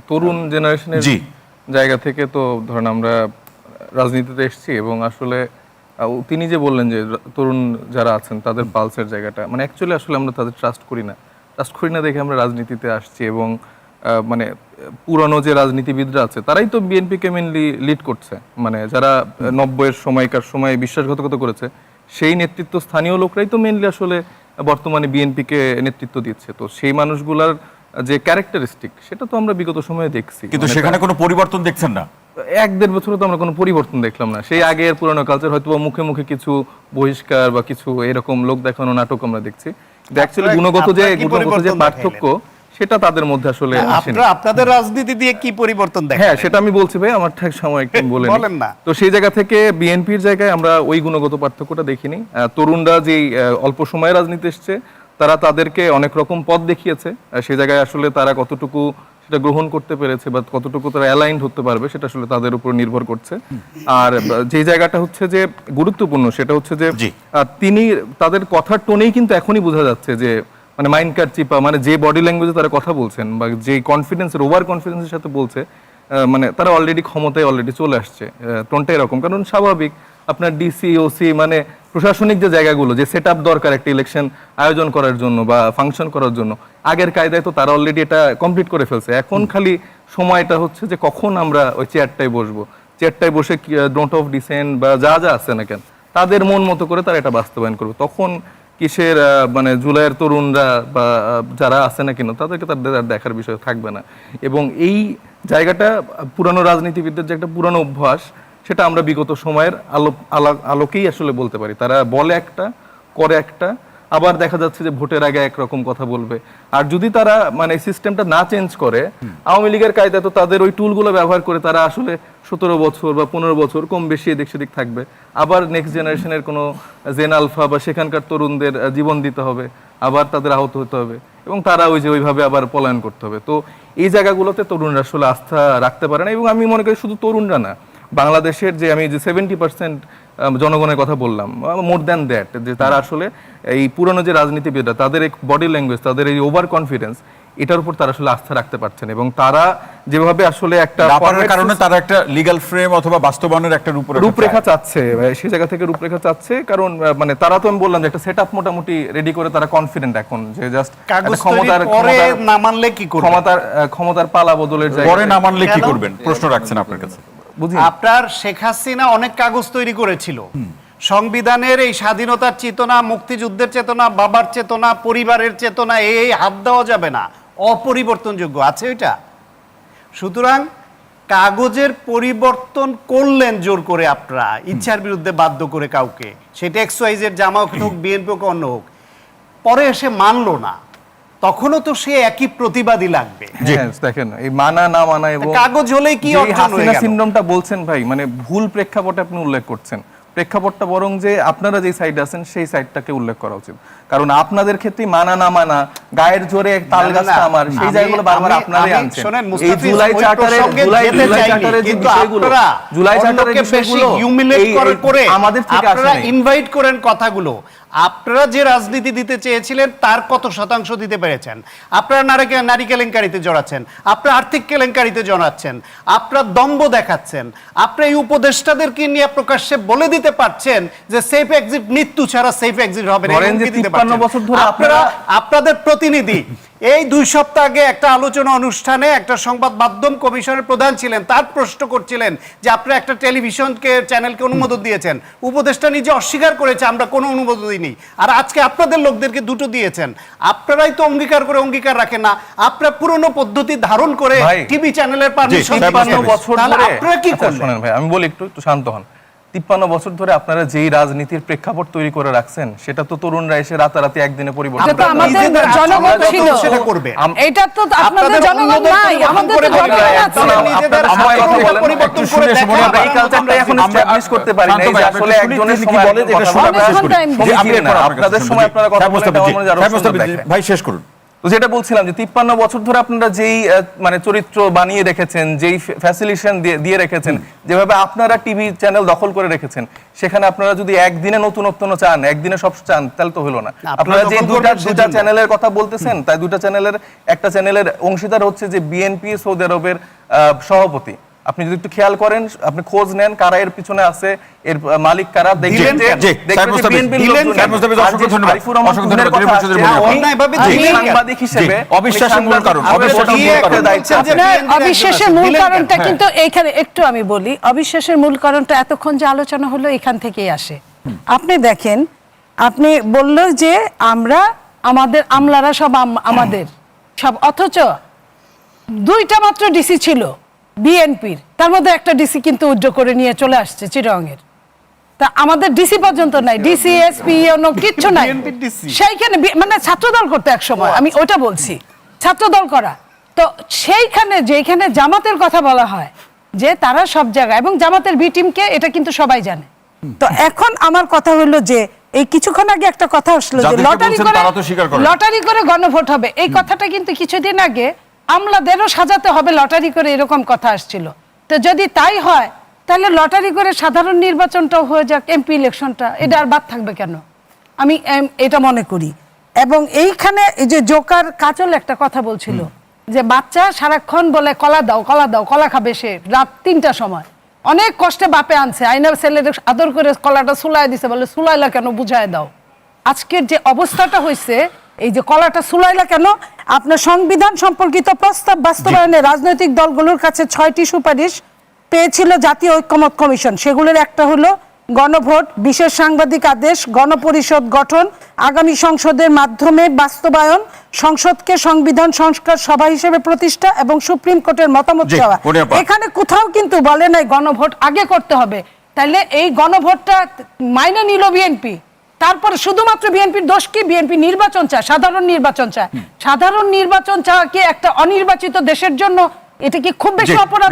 তরুণ জেনারেশনের জায়গা থেকে তো ধরেন আমরা রাজনীতিতে এসেছি এবং আসলে তিনি যে বললেন যে তরুণ যারা আছেন তাদের পালসের জায়গাটা মানে অ্যাকচুয়ালি আসলে আমরা তাদের ট্রাস্ট করি না দেখে আমরা রাজনীতিতে আসছি এবং মানে পুরানো যে রাজনীতিবিদরা আছে তারাই তো বিএনপিকে মেনলি লিড করছে, মানে যারা 90-এর সময়কার সময় বিশ্বাসঘাতকতা করেছে সেই নেতৃত্ব স্থানীয় লোকরাই তো মেনলি আসলে বর্তমানে বিএনপিকে নেতৃত্ব দিচ্ছে। তো সেই মানুষগুলার যে ক্যারেক্টারিস্টিক সেটা তো আমরা বিগত সময়ে দেখছি, কিন্তু সেখানে কোনো পরিবর্তন দেখছেন না। 1-1.5 বছরে তো আমরা কোনো পরিবর্তন দেখলাম না। সেই আগের পুরানো কালচার হয়তো মুখে মুখে কিছু বহিষ্কার বা কিছু এরকম লোক দেখানো নাটক আমরা দেখছি, কিন্তু অ্যাকচুয়ালি গুণগত যে পার্থক্য সেটা তাদের মধ্যে আসলে আসেনি। আপনাদের রাজনীতি দিয়ে কি পরিবর্তন দেখেন? হ্যাঁ সেটা আমি বলছি ভাই, আমার ঠিক সময় একটু বলেন না। তো সেই জায়গা থেকে বিএনপির জায়গায় আমরা ওই গুণগত পার্থক্যটা দেখিনি। তরুণরা যে অল্প সময়ে রাজনীতি এসছে তারা তাদেরকে অনেক রকম পথ দেখিয়েছে, সেই জায়গায় আসলে তারা কতটুকু সেটা গ্রহণ করতে পেরেছে বা কতটুকু তারা অ্যালাইন্ড হতে পারবে সেটা আসলে তাদের উপর নির্ভর করছে। আর যে জায়গাটা হচ্ছে যে গুরুত্বপূর্ণ সেটা হচ্ছে যে তিনি তাদের কথার টোনেই কিন্তু এখনই বোঝা যাচ্ছে যে মানে মাইন্ড কাট চিপা, মানে যে বডি ল্যাঙ্গুয়েজে তারা কথা বলছেন বা যে কনফিডেন্সের ওভার কনফিডেন্সের সাথে বলছে, মানে তারা অলরেডি ক্ষমতায় অলরেডি চলে আসছে। টোনটা এরকম, কারণ স্বাভাবিক আপনার ডিসি ওসি মানে প্রশাসনিক যে জায়গাগুলো যে সেট আপ দরকার একটা ইলেকশন আয়োজন করার জন্য বা ফাংশন করার জন্য আগের কায়দায় তো তারা অলরেডি এটা কমপ্লিট করে ফেলছে। এখন খালি সময়টা হচ্ছে যে কখন আমরা ওই চেয়ারটায় বসবো, চেয়ারটায় বসে ডোন্ট অফ ডিসেন্ট বা যা যা আছে না কেন তাদের মন মতো করে তারা এটা বাস্তবায়ন করবে। তখন কিসের মানে জুলাইয়ের তরুণরা বা যারা আছে না কেন তাদেরকে তাদের দেখার বিষয় থাকবে না। এবং এই জায়গাটা পুরানো রাজনীতিবিদদের যে একটা পুরানো অভ্যাস সেটা আমরা বিগত সময়ের আলোকেই আসলে বলতে পারি। তারা বলে একটা করে একটা, আবার দেখা যাচ্ছে যে ভোটের আগে একরকম কথা বলবে। আর যদি তারা মানে সিস্টেমটা না চেঞ্জ করে, আওয়ামী লীগের কায়দা তো তাদের ওই টুলগুলো ব্যবহার করে তারা আসলে 17 বছর বা 15 বছর কম বেশি এদিক সেদিক থাকবে, আবার নেক্সট জেনারেশনের কোনো জেন আলফা বা সেখানকার তরুণদের জীবন দিতে হবে, আবার তাদের আহত হতে হবে এবং তারা ওইভাবে আবার পলায়ন করতে হবে। তো এই জায়গাগুলোতে তরুণরা আসলে আস্থা রাখতে পারে না। এবং আমি মনে করি শুধু তরুণরা না, বাংলাদেশের যে আমি যে 70% জনগণের কথা বললাম, মোর দ্যান দ্যাট, যে তারা আসলে এই পুরনো যে রাজনীতিবিদরা তাদের এই বডি ল্যাঙ্গুয়েজ তাদের এই ওভার কনফিডেন্স এটার উপর তারা আসলে আস্থা রাখতে পারছেন এবং তারা যেভাবে আসলে একটা কারণে তারা একটা লিগ্যাল ফ্রেম অথবা বাস্তবায়নের একটা রূপরেখা চাচ্ছে, সেই জায়গা থেকে রূপরেখা চাচ্ছে। কারণ মানে তারা তো আমি বললাম যে একটা সেটআপ মোটামুটি রেডি করে তারা কনফিডেন্ট এখন যে জাস্ট ক্ষমতার পালা বদলের জায়গায় পরে না মানলে কি করবেন প্রশ্ন রাখছেন আপনার কাছে। আপনার শেখ হাসিনা অনেক কাগজ তৈরি করেছিল, সংবিধানের এই স্বাধীনতার চেতনা, মুক্তিযুদ্ধের চেতনা, বাবার চেতনা, পরিবারের চেতনা, এই হাত দেওয়া যাবে না, অপরিবর্তনযোগ্য আছে এটা। সুতরাং কাগজের পরিবর্তন করলেন জোর করে আপনারা, ইচ্ছার বিরুদ্ধে বাধ্য করে কাউকে, সেটা XYZ জামাত হোক বিএনপি হোক অন্য হোক, পরে এসে মানলো না, তখনও তো সে একই প্রতিবাদী লাগবে। দেখেন এই মানা না মানা এবং কাগজ হলেই কি হাসিনা সিনড্রোমটা বলছেন ভাই, মানে ভুল প্রেক্ষাপটে আপনি উল্লেখ করছেন। প্রেক্ষাপটটা বরং যে আপনারা যে সাইডে আছেন সেই সাইডটাকে উল্লেখ করা উচিত, কারণ আপনাদের ক্ষেত্রে মানা না মানা, গায়ের জোরে তাল গাছটা আমার, সেই জায়গাগুলো বারবার আপনারাই আনছেন। এই জুলাই চার্টারে যে বিষয়গুলো, জুলাই চার্টারের বিষয়গুলো আমাদের থেকে আসে নাই। ইনভাইট করেন কথাগুলো, আপনারা যে রাজনীতি দিতে চেয়েছিলেন তার কত শতাংশ দিতে পেরেছেন? আপনারা নারী কেলেঙ্কারিতে জড়াচ্ছেন, আপনারা আর্থিক কেলেঙ্কারিতে জড়াচ্ছেন, আপনারা দম্ভ দেখাচ্ছেন, আপনারা এই উপদেষ্টাদেরকে নিয়ে প্রকাশ্যে বলে দিতে পারছেন যে সেফ এক্সিট মৃত্যু ছাড়া সেফ এক্সিট হবে না। আপনারা আপনাদের প্রতিনিধি এই 2 সপ্তাহ আগে একটা আলোচনা অনুষ্ঠানে একটা সংবাদ মাধ্যম কমিশনের প্রধান ছিলেন, তার প্রশ্ন করছিলেন যে আপনারা একটা টেলিভিশনকে চ্যানেলকে অনুমোদন দিয়েছেন, উপদেষ্টা নিজে অস্বীকার করেছে আমরা কোনো অনুমোদন দিইনি, আর আজকে আপনাদের লোকদেরকে 2টো দিয়েছেন। আপনারাই তো অঙ্গীকার করে অঙ্গীকার রাখেন না, আপনারা পুরনো পদ্ধতি ধারণ করে টিভি চ্যানেলের পারমিশন আপনারা কি করলেন? ভাই আমি বলি একটু শান্ত হন। 53 বছর ধরে আপনারা যেই রাজনীতির প্রেক্ষাপট তৈরি করে রাখছেন সেটা তো তরুণরা এসে রাতারাতি একদিনে পরিবর্তন করবে। এটা তো আপনাদের জনগণ নাই, আমাদের তো জনগণ আছে। পরিবর্তন করে দেখেন, এই কালচারটা এখন এস্টাবলিশ করতে পারি না যে আসলে একজনের কি বলে যে এটা শোনা শেষ করি যে আপনাদের সময় আপনারা কথা বলতে ভাই শেষ করুন। তো যেটা বলছিলাম যে 53 বছর ধরে আপনারা যেই মানে চরিত্র বানিয়ে রেখেছেন, যেই ফ্যাসিলিটেশন দিয়ে রেখেছেন, যেভাবে আপনারা টিভি চ্যানেল দখল করে রেখেছেন, সেখানে আপনারা যদি একদিনে নতুনত্ব চান, একদিনে সব চান, তাহলে তো হলো না। আপনারা যে দুটা চ্যানেলের কথা বলতেছেন, তাই দুটা চ্যানেলের একটা চ্যানেলের অংশীদার হচ্ছে যে বিএনপি সৌদি আরবের সভাপতি। আপনি যদি একটু খেয়াল করেন, আপনি খোঁজ নেন কারা এর পিছনে আছে, এর মালিক কারা, দেখবেন যে সাংবাদিক হিসেবে অবিশ্বাসের মূল কারণটা কিন্তু এইখানে একটু আমি বলি, অবিশ্বাসের মূল কারণটা এতক্ষণ যে আলোচনা হলো এখান থেকেই আসে। আপনি দেখেন, আপনি বলল যে আমলারা সব আমাদের সব, অথচ 2টা মাত্র ডিসি ছিল বিএনপির, তার মধ্যে একটা ডিসি কিন্তু উইথড্র করে নিয়ে চলে আসছে চিটাগংয়ের। তা আমাদের ডিসি পর্যন্ত নাই, ডিসি এসপি কিচ্ছু নাই সেইখানে, মানে ছাত্রদল করতে এক সময়, আমি ওটা বলছি ছাত্রদল করা। তো সেইখানে যেখানে জামাতের কথা বলা হয় যে তারা সব জায়গায়, এবং জামাতের বি টিমকে এটা কিন্তু সবাই জানে। তো এখন আমার কথা হলো যে এই কিছুক্ষণ আগে একটা কথা আসলো যে লটারি করে গণভোট হবে, এই কথাটা কিন্তু কিছুদিন আগে আমলাদেরও সাজাতে হবে লটারি করে, এরকম কথা আসছিল। তো যদি তাই হয় তাহলে লটারি করে সাধারণ নির্বাচনটাও হয়ে যাক, এমপি ইলেকশনটা, এটা আর বাদ থাকবে কেন, আমি এটা মনে করি। এবং এইখানে এই যে জোকার কাজল একটা কথা বলছিল যে বাচ্চা সারাক্ষণ বলে কলা দাও কলা দাও, কলা খাবে সে রাত 3টার সময়, অনেক কষ্টে বাপে আনছে, আইনার ছেলের আদর করে কলাটা সুলাই দিছে, বলে সুলাইলা কেন বুঝায় দাও। আজকের যে অবস্থাটা হয়েছে, এই যে কলাটা সুলাইলা কেন, আপনার সংবিধান সম্পর্কিত প্রস্তাব বাস্তবায়নে রাজনৈতিক দলগুলোর কাছে 6টি সুপারিশ পেয়েছিল জাতীয় ঐক্যমত কমিশন। সেগুলোর একটা হলো গণভোট, বিশেষ সাংবাদিক আদেশ, গণপরিষদ গঠন, আগামী সংসদের মাধ্যমে বাস্তবায়ন, সংসদকে সংবিধান সংস্কার সভা হিসেবে প্রতিষ্ঠা এবং সুপ্রিম কোর্টের মতামত চাওয়া। এখানে কোথাও কিন্তু বলে নাই গণভোট আগে করতে হবে। তাইলে এই গণভোটটা মাইনে নিল বিএনপি, তারপরে শুধুমাত্র বিএনপির দোষ কি? বিএনপি নির্বাচন চায়, সাধারণ নির্বাচন চায়। সাধারণ নির্বাচন চাওয়া কি একটা অনির্বাচিত দেশের জন্য এটা কি খুব বেশি অপরাধ?